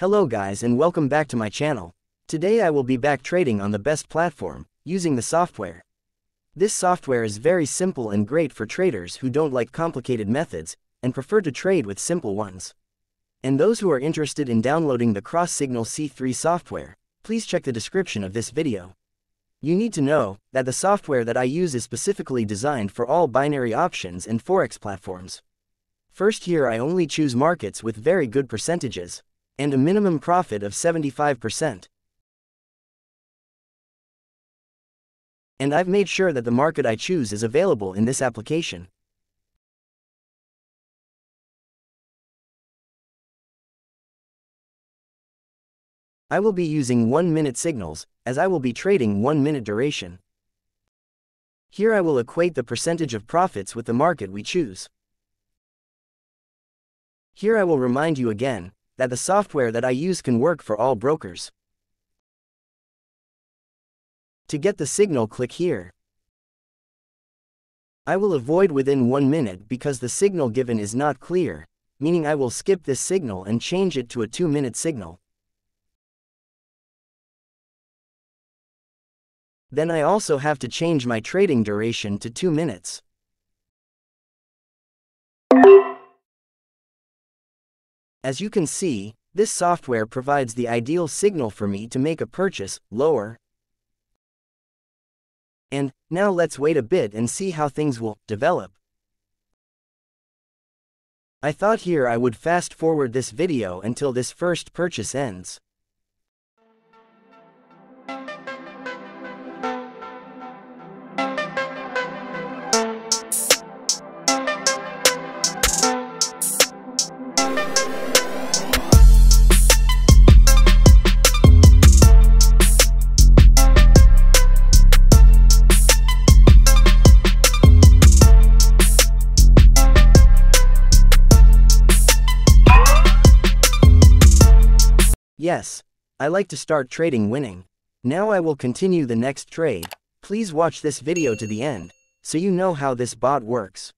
Hello guys and welcome back to my channel. Today I will be back trading on the best platform, using the software. This software is very simple and great for traders who don't like complicated methods, and prefer to trade with simple ones. And those who are interested in downloading the CrossSignal C3 software, please check the description of this video. You need to know that the software that I use is specifically designed for all binary options and forex platforms. First, here I only choose markets with very good percentages, and a minimum profit of 75%. And I've made sure that the market I choose is available in this application. I will be using 1-minute signals, as I will be trading 1-minute duration. Here I will equate the percentage of profits with the market we choose. Here I will remind you again, that the software that I use can work for all brokers. To get the signal, click here. I will avoid within 1 minute because the signal given is not clear, meaning I will skip this signal and change it to a 2-minute signal. Then I also have to change my trading duration to 2 minutes. As you can see, this software provides the ideal signal for me to make a purchase, lower. And now let's wait a bit and see how things will develop. I thought here I would fast forward this video until this first purchase ends. Yes, I like to start trading winning. Now I will continue the next trade. Please watch this video to the end, so you know how this bot works.